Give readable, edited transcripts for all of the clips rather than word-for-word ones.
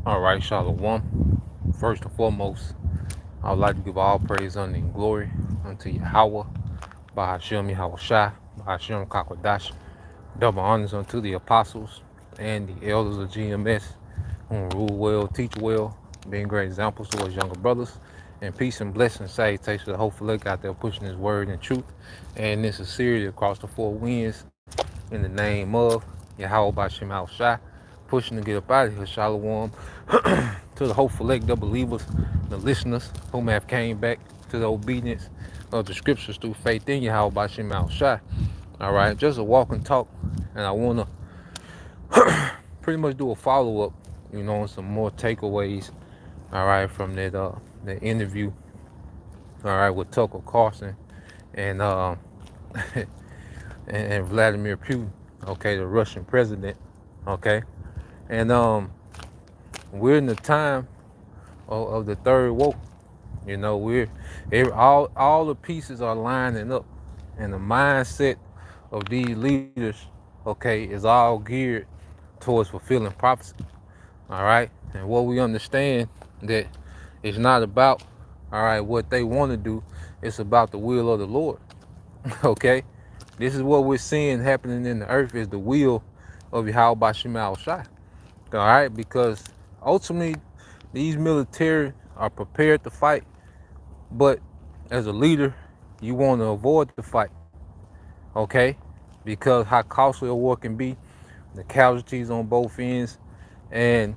All right, Shalom. First and foremost, I would like to give all praise, honor, and glory unto Yahweh, Bahashem Yahweh Shai, Bahashem Kakwadash. Double honors unto the apostles and the elders of GMS, who rule well, teach well, being great examples to us younger brothers. And peace and blessings, salutations to the whole flock out there pushing his word and truth and in sincerity across the four winds in the name of Yahweh Bahashem Yahweh Shai, pushing to get up out of here. Shalom to the hopeful elect, the believers, the listeners whom have came back to the obedience of the scriptures through faith in Yahweh by Shem Al Shai. All right, just a walk and talk, and I want to pretty much do a follow up, and some more takeaways. All right, from that interview. All right, with Tucker Carlson and and Vladimir Putin. Okay, the Russian president. Okay, and we're in the time of the third woke. All the pieces are lining up, and the mindset of these leaders, okay, is all geared towards fulfilling prophecy. All right, and what we understand that it's not about, all right, what they want to do. It's about the will of the Lord. Okay, this is what we're seeing happening in the earth is the will of Yahweh Bashim Al Shai. All right, because ultimately these military are prepared to fight, but as a leader, you want to avoid the fight, okay? Because how costly a war can be, the casualties on both ends, and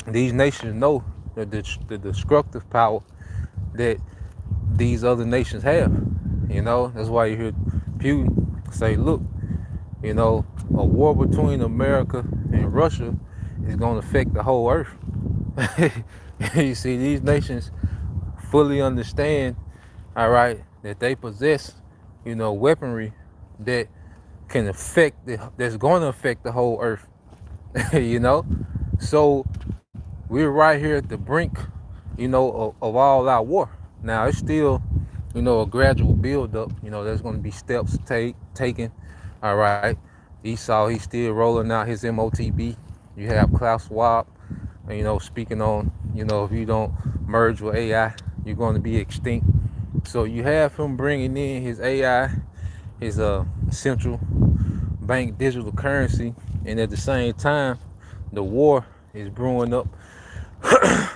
these nations know the destructive power that these other nations have. That's why you hear Putin say, look, a war between America and Russia is going to affect the whole earth. You see, these nations fully understand, all right, that they possess, weaponry that can that's going to affect the whole earth, you know. So we're right here at the brink, of all out war. Now it's still, a gradual build up. There's going to be steps taken. All right. Esau, he's still rolling out his MOTB. You have Klaus Schwab, speaking on, if you don't merge with AI, you're going to be extinct. So you have him bringing in his AI, his central bank digital currency, and at the same time, the war is brewing up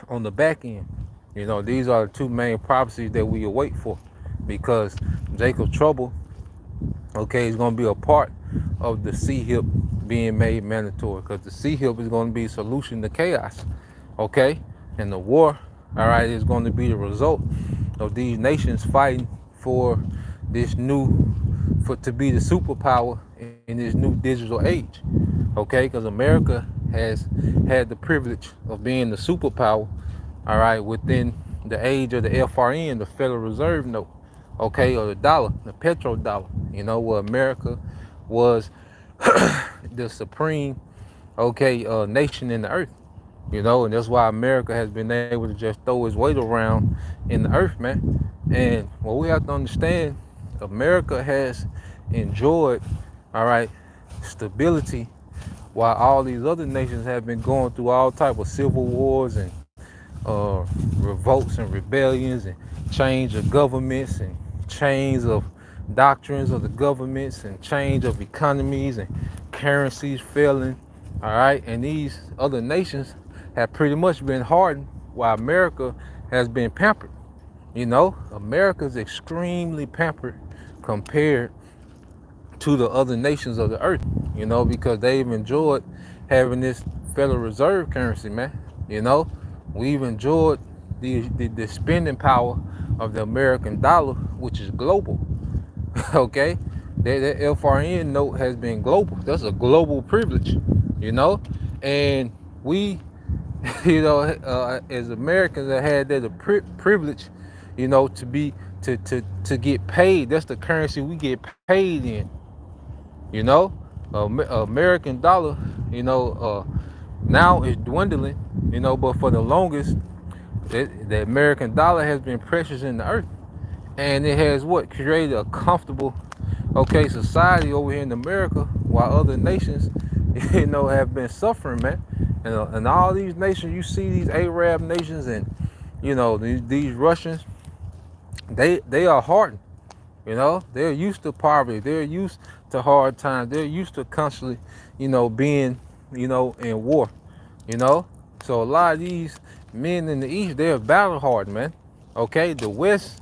on the back end. These are the two main prophecies that we await for, because Jacob Trouble, okay, is going to be a part of the C-HIP being made mandatory, because the C-HIP is going to be a solution to chaos, okay? And the war, all right, is going to be the result of these nations fighting for to be the superpower in this new digital age, okay? Because America has had the privilege of being the superpower, all right, within the age of the FRN, the Federal Reserve note, okay, or the dollar, the petrodollar, where America was the supreme, okay, nation in the earth, and that's why America has been able to just throw its weight around in the earth, man. And what we have to understand, America has enjoyed, all right, stability, while all these other nations have been going through all type of civil wars and revolts and rebellions and change of governments and change of doctrines of the governments and change of economies and currencies failing. All right, and these other nations have pretty much been hardened, while America has been pampered. America's extremely pampered compared to the other nations of the earth, because they've enjoyed having this Federal Reserve currency, man. We've enjoyed the spending power of the American dollar, which is global. Okay, that FRN note has been global. That's a global privilege, and we, as Americans, have had that privilege, to be to get paid. That's the currency we get paid in. You know, American dollar, now is dwindling. But for the longest, the American dollar has been precious in the earth, and it has created a comfortable, okay, society over here in America, while other nations you know, have been suffering, man. And all these nations, you see these Arab nations and, you know, these Russians, they are hardened. You know, they're used to poverty. They're used to hard times. They're used to constantly, you know, being, you know, in war. You know, so a lot of these men in the East, they're battle hardened, man. Okay, the West,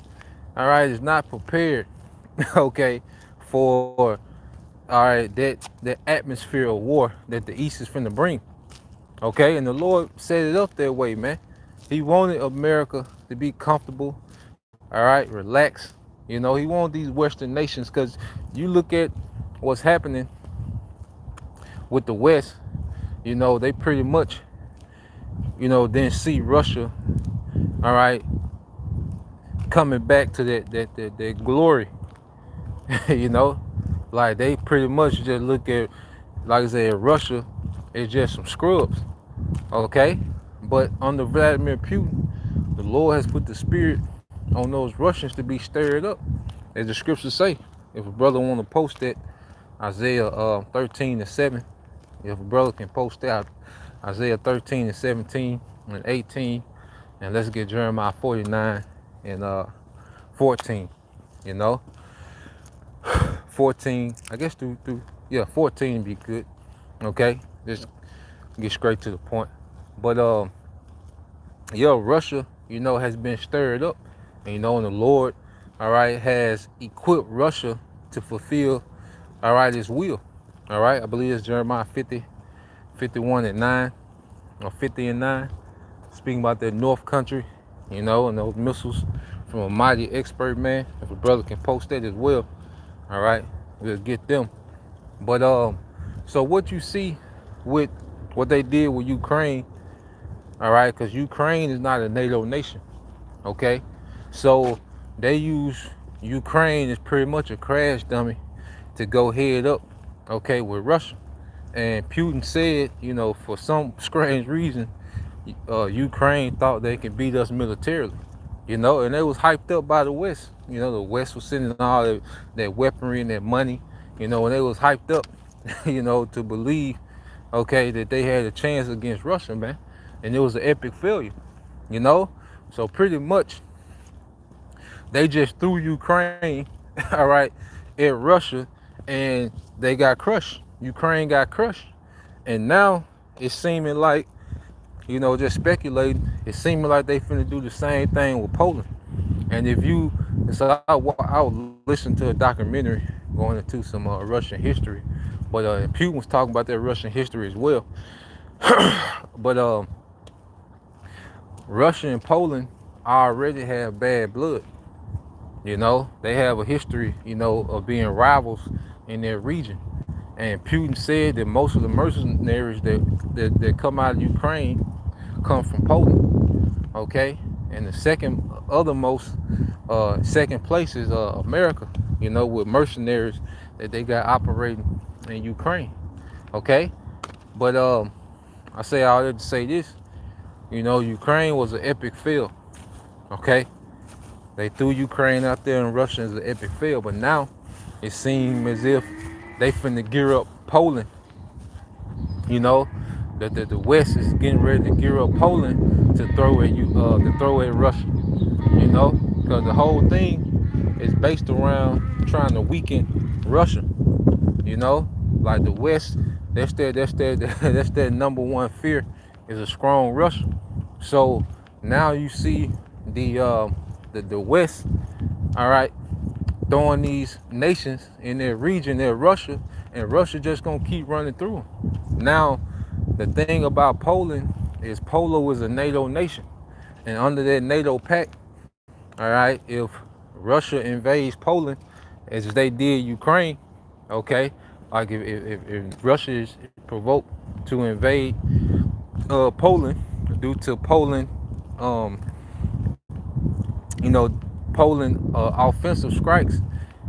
all right, is not prepared, okay, for all right that atmosphere of war that the East is finna bring. Okay, and the Lord set it up that way, man. He wanted America to be comfortable, all right, relax. You know, he wanted these Western nations because you look at what's happening with the West, you know, they pretty much, you know, didn't see Russia, all right, coming back to that glory, you know, like they pretty much just look at, like I said, Russia is just some scrubs, okay? But under Vladimir Putin, the Lord has put the spirit on those Russians to be stirred up, as the scriptures say. If a brother want to post that, Isaiah 13 and 7, if a brother can post that, Isaiah 13 and 17 and 18, and let's get Jeremiah 49 and 14, you know. 14, I guess through yeah, 14 be good. Okay, just get straight to the point. But yo, Russia, you know, has been stirred up, and you know, and the Lord, all right, has equipped Russia to fulfill, all right, His will. All right, I believe it's Jeremiah 50, 51 and 9, or 50 and 9, speaking about that North Country, you know, and those missiles from a mighty expert man. If a brother can post that as well, all right, we'll get them. But so what you see with what they did with Ukraine, all right, because Ukraine is not a NATO nation, okay? So they use Ukraine as pretty much a crash dummy to go head up, okay, with Russia. And Putin said, you know, for some strange reason, Ukraine thought they could beat us militarily, you know, and it was hyped up by the West. You know, the West was sending all that weaponry and that money, you know, and they was hyped up, you know, to believe, okay, that they had a chance against Russia, man. And it was an epic failure, you know. So pretty much, they just threw Ukraine, all right, at Russia, and they got crushed. Ukraine got crushed. And now it's seeming like, you know, just speculating, it's seeming like they finna do the same thing with Poland. And if you, so I listened to a documentary going into some Russian history, but Putin was talking about that Russian history as well. But Russia and Poland already have bad blood. You know, they have a history, you know, of being rivals in their region. And Putin said that most of the mercenaries that come out of Ukraine come from Poland. Okay, and the second place is America. You know, with mercenaries that they got operating in Ukraine. Okay, but I say all that to say this. You know, Ukraine was an epic fail. Okay, they threw Ukraine out there, and Russia is an epic fail. But now it seems as if they finna gear up Poland. You know, the West is getting ready to gear up Poland to throw at Russia. You know, because the whole thing is based around trying to weaken Russia. You know, like the West, that's their number one fear is a strong Russia. So now you see the West, all right, throwing these nations in their region, their Russia, and Russia just gonna keep running through them. Now, the thing about Poland is Poland is a NATO nation, and under that NATO pact, all right, if Russia invades Poland, as they did Ukraine, okay, like if Russia is provoked to invade Poland due to Poland, um, you know, Poland offensive strikes,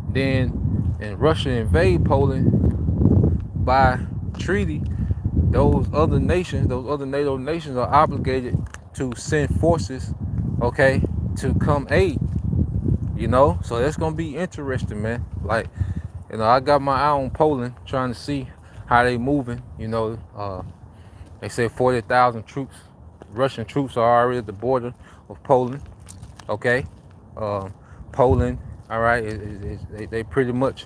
then and Russia invade Poland by treaty, those other nations, those other NATO nations are obligated to send forces, okay, to come aid. You know, so that's gonna be interesting, man. Like, you know, I got my eye on Poland, trying to see how they moving. They say 40,000 troops, Russian troops are already at the border of Poland. Okay, Poland. All right, they pretty much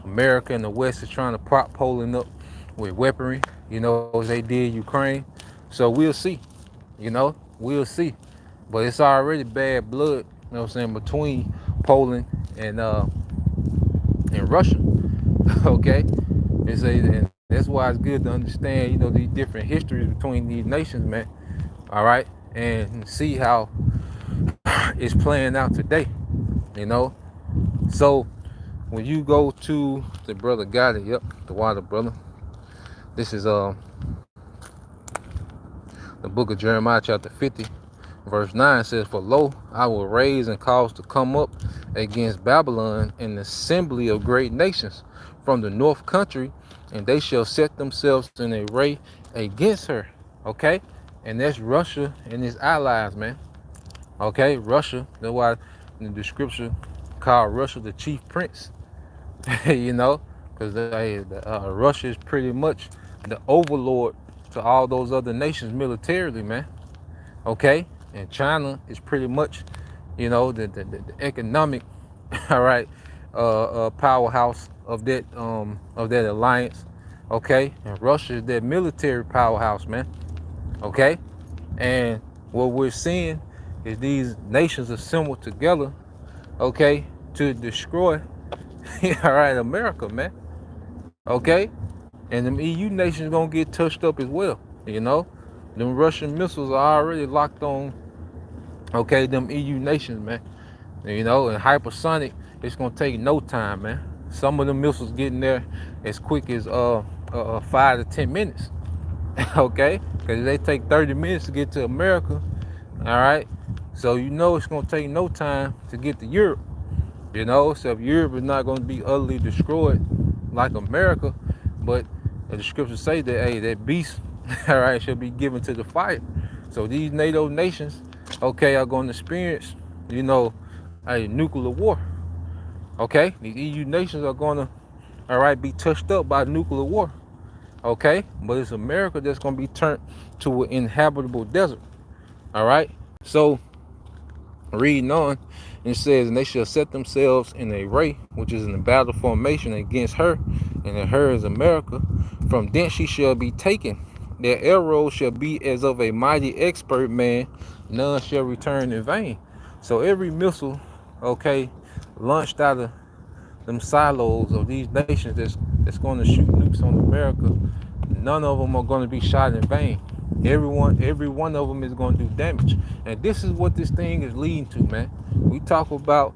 America and the West is trying to prop Poland up with weaponry. As they did Ukraine. So we'll see. We'll see. But it's already bad blood. Between Poland and Russia. Okay, and that's why it's good to understand, these different histories between these nations, man. All right, and see how it's playing out today. You know, so when you go to the brother got it, yep, the water brother. This is the book of Jeremiah, chapter 50, verse 9 says, "For lo, I will raise and cause to come up against Babylon an assembly of great nations from the north country, and they shall set themselves in array against her." Okay, and that's Russia and its allies, man. Okay, Russia. That's why in the scripture called Russia the chief prince. Because Russia is pretty much the overlord to all those other nations militarily, man. Okay, and China is pretty much, the economic, all right, powerhouse of that alliance. Okay, and Russia is that military powerhouse, man. Okay, and what we're seeing is these nations assembled together, okay, to destroy, all right, America, man. Okay, and them EU nations gonna get touched up as well. Them Russian missiles are already locked on. Okay, them EU nations, man. And hypersonic, it's gonna take no time, man. Some of the missiles getting there as quick as 5 to 10 minutes. Okay, because they take 30 minutes to get to America. All right, so it's gonna take no time to get to Europe. So if Europe is not gonna be utterly destroyed like America, but the scriptures say that, hey, that beast, all right, shall be given to the fire. So these NATO nations, okay, are going to experience, a nuclear war. Okay, these EU nations are going to, all right, be touched up by nuclear war. Okay, but it's America that's going to be turned to an inhabitable desert. All right, so reading on, it says, "And they shall set themselves in array, which is in the battle formation against her, and in her is America. From thence she shall be taken. Their arrows shall be as of a mighty expert man, none shall return in vain." So every missile, okay, launched out of them silos of these nations that's going to shoot nukes on America, none of them are going to be shot in vain. Every one of them is going to do damage. And this is what this thing is leading to, man. We talk about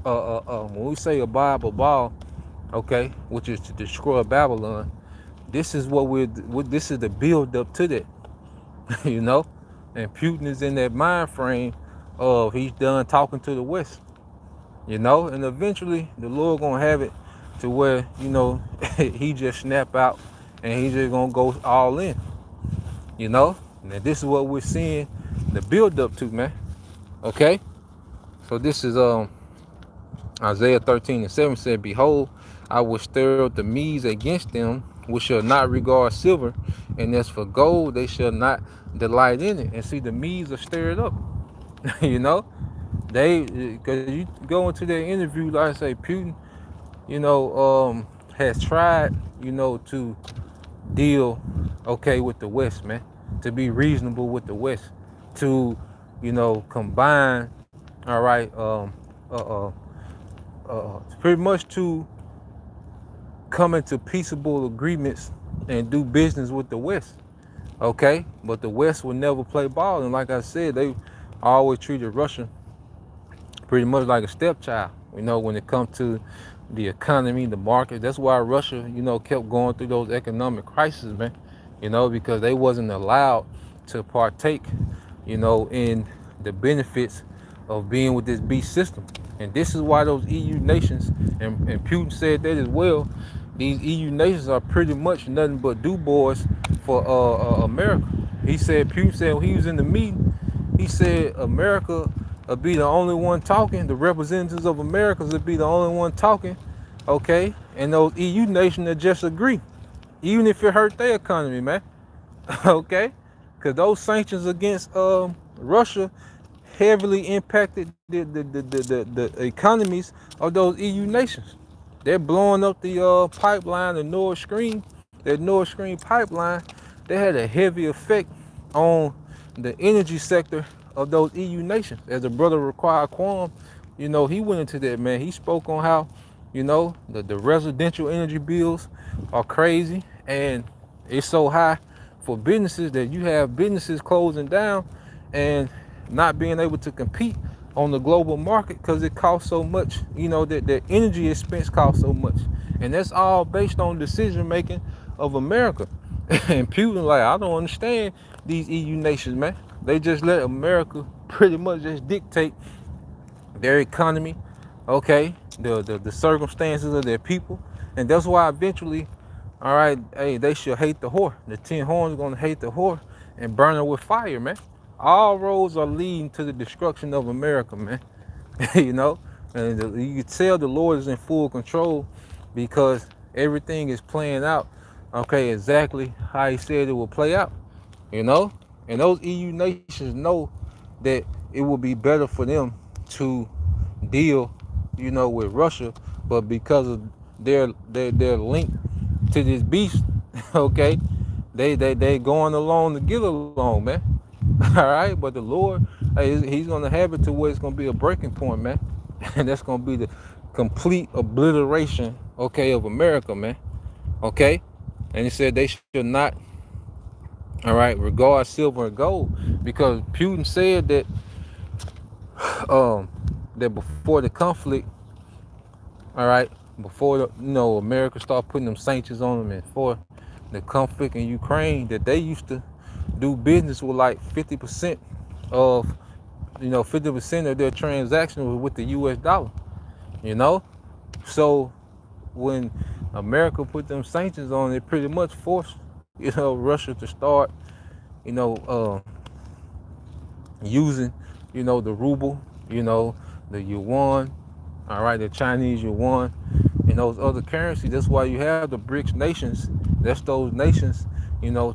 when we say a ball, okay, which is to destroy Babylon. This is this is the build up to that. And Putin is in that mind frame of he's done talking to the West. And eventually the Lord gonna have it to where he just snap out and he's just gonna go all in. And this is what we're seeing the build up to, man. Okay, so this is Isaiah 13:7 said, "Behold, I will stir up the Medes against them, which shall not regard silver, and as for gold, they shall not delight in it." And see, the Medes are stirred up. Because you go into their interview, like I say, Putin, has tried, to deal, okay, with the West, man, to be reasonable with the West, to, combine, all right, pretty much to come into peaceable agreements and do business with the West, okay? But the West will never play ball, and like I said, they always treated Russia pretty much like a stepchild, when it comes to the economy, the market. That's why Russia, kept going through those economic crises, man, because they wasn't allowed to partake, in the benefits of being with this beast system. And this is why those EU nations, and Putin said that as well, these EU nations are pretty much nothing but do boys for America. Putin said when he was in the meeting, he said America will be the only one talking, the representatives of America will be the only one talking, okay? and those EU nations that just agree, even if it hurt their economy, man. Okay, because those sanctions against Russia heavily impacted the economies of those EU nations. They're blowing up the pipeline, the Nord Stream, that Nord Stream pipeline. They had a heavy effect on the energy sector of those EU nations. As a brother required Quam, he went into that, man. He spoke on how, the residential energy bills are crazy and it's so high for businesses that you have businesses closing down and not being able to compete on the global market because it costs so much, that the energy expense costs so much. And that's all based on decision making of America. And Putin, like, I don't understand these EU nations, man. They just let America pretty much just dictate their economy, okay, the circumstances of their people. And that's why eventually, all right, hey, they should hate the whore. The 10 horns are gonna hate the whore and burn her with fire, man. All roads are leading to the destruction of America, man. you know, and you can tell the Lord is in full control because everything is playing out, okay, exactly how He said it will play out, you know. And those EU nations know that it will be better for them to deal, with Russia, but because of their link to this beast, okay, they going along to get along, man. All right, but the Lord, hey, He's gonna have it to where it's gonna be a breaking point, man, and that's gonna be the complete obliteration, okay, of America, man. Okay, and He said they should not, all right, regard silver and gold because Putin said that um that before the conflict, all right, before America started putting them sanctions on them and for the conflict in Ukraine, that they used to do business with like 50% of 50% of their transactions was with the US dollar, you know? So when America put them sanctions on, it pretty much forced, Russia to start, you know, uh, using, the ruble, the yuan, all right, the Chinese yuan, and those other currencies. That's why you have the BRICS nations. That's those nations,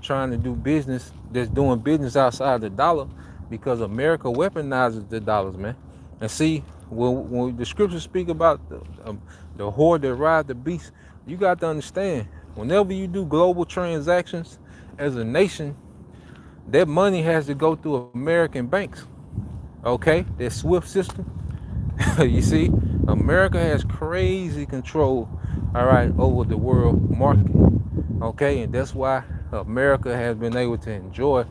trying to do business, that's doing business outside the dollar because America weaponizes the dollars, man. And see, when the scriptures speak about the whore that ride the beast, you got to understand, whenever you do global transactions as a nation, that money has to go through American banks, okay? That SWIFT system. You see, America has crazy control, all right, over the world market, okay? And that's why America has been able to enjoy,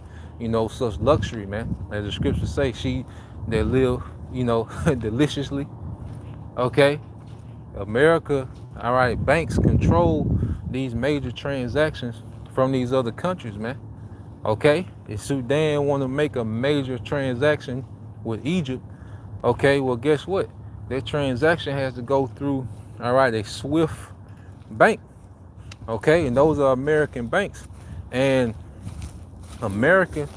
such luxury, man. As the scriptures say, she that live, deliciously, okay? America, all right, banks control these major transactions from these other countries, man. Okay, if Sudan want to make a major transaction with Egypt, okay, well, guess what? That transaction has to go through, all right, a SWIFT bank, okay, and those are American banks, and America,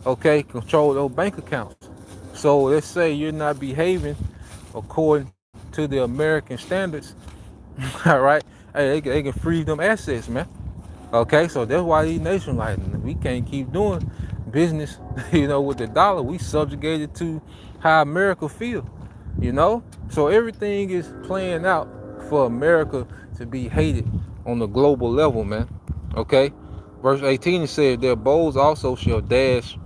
okay, control those bank accounts. So let's say you're not behaving according to the American standards, all right, hey, they can freeze them assets, man. Okay, so that's why these nations like we can't keep doing business, with the dollar. We subjugated to how America feel, So everything is playing out for America to be hated on the global level, man. Okay, verse 18 it said their bows also shall dash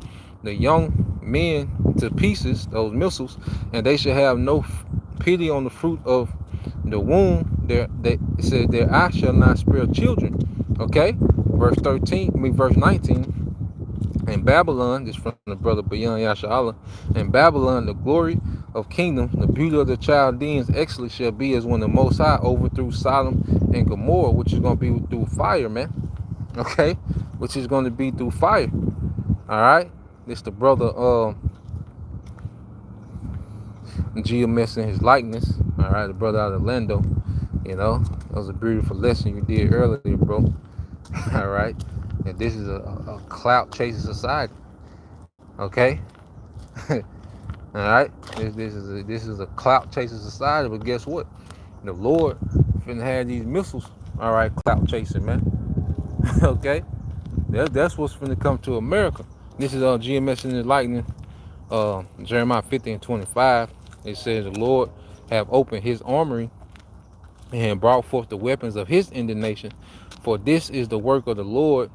the young men to pieces, those missiles, and they shall have no pity on the fruit of the womb. It said their eye shall not spare children. Okay, verse 19. In Babylon, this from the brother Bayan Yasha'Allah, in Babylon, the glory of kingdom, the beauty of the Chaldeans, excellent shall be as when the Most High overthrew Sodom and Gomorrah, which is going to be through fire, man. Okay, which is going to be through fire. All right, this the brother GMS in his likeness. All right, the brother out of Orlando. That was a beautiful lesson you did earlier, bro. All right, and this is a clout chasing society. Okay, all right. This is a clout chasing society. But guess what? The Lord finna have these missiles, all right, clout chasing, man. Okay, that's what's finna come to America. This is GMS and the lightning, Jeremiah 50:25. It says the Lord have opened his armory and brought forth the weapons of his indignation, for this is the work of the Lord,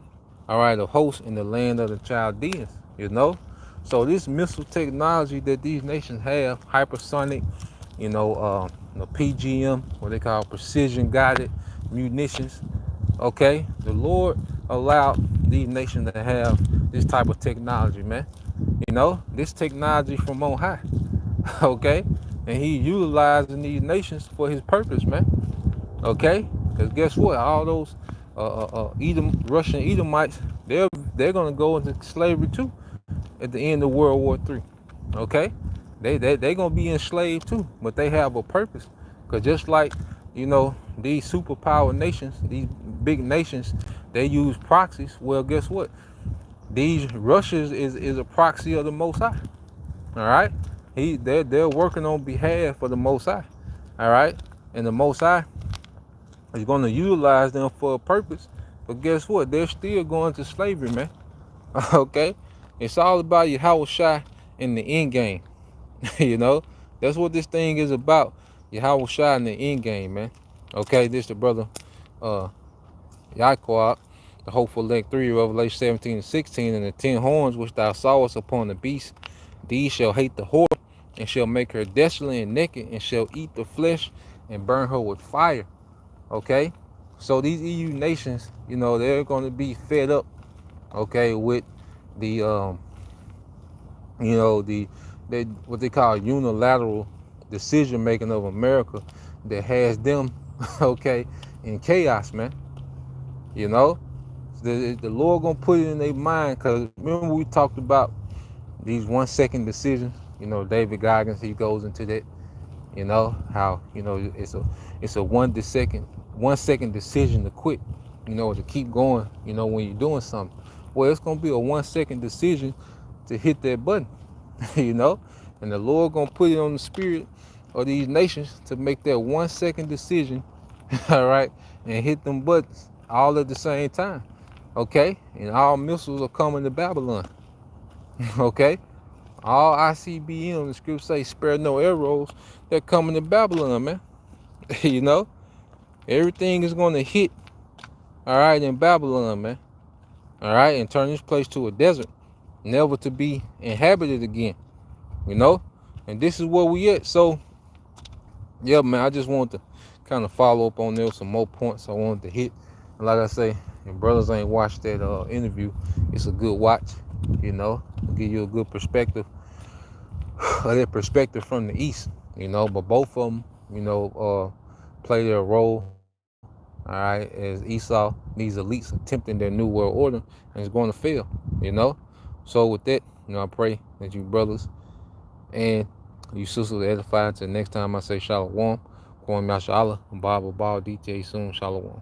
all right, of hosts in the land of the Chaldeans. You know, so this missile technology that these nations have, hypersonic, the PGM, what they call precision guided munitions. Okay, the Lord allowed these nations to have this type of technology, man. You know, this technology from on high. Okay, and he utilizing these nations for his purpose, man. Okay, because guess what? All those Russian Edomites, they're gonna go into slavery too at the end of World War III. Okay, they gonna be enslaved too, but they have a purpose. Because just like these superpower nations, these big nations, they use proxies. Well, guess what? These Russians is a proxy of the Most High. All right, they're working on behalf of the Most High. All right, and the Most High is going to utilize them for a purpose. But guess what? They're still going to slavery, man. Okay, it's all about Yahweh Shai in the end game. You know, that's what this thing is about. Yahweh Shai in the end game, man. Okay, this the brother Yaquab, the hopeful elect 3, Revelation 17:16, and the 10 horns which thou sawest upon the beast, these shall hate the whore, and shall make her desolate and naked, and shall eat the flesh, and burn her with fire. Okay, so these EU nations, they're going to be fed up, okay, with the they what they call unilateral decision making of America that has them okay in chaos, man. You know, the Lord gonna put it in their mind, because remember we talked about these 1 second decisions. David Goggins, he goes into that. How it's a 1 second decision to quit. To keep going. When you're doing something, well, it's gonna be a 1 second decision to hit that button. And the Lord gonna put it on the spirit of these nations to make that 1 second decision. All right, and hit them buttons all at the same time. Okay, and all missiles are coming to Babylon. Okay, all ICBM, the scripture say, spare no arrows, they're coming to Babylon, man. Everything is going to hit, all right, in Babylon, man. All right, and turn this place to a desert, never to be inhabited again. And this is where we at. So, yeah, man, I just wanted to kind of follow up on there, some more points I wanted to hit. And like I say, if brothers ain't watched that interview, it's a good watch. Give you a good perspective, that perspective from the East. But both of them, play their role. All right, as Esau, these elites attempting their new world order, and it's going to fail. So with that, I pray that you brothers and you sisters edify until next time I say shalom. Kwam Yashala, Bible Ball, DJ soon, shalom.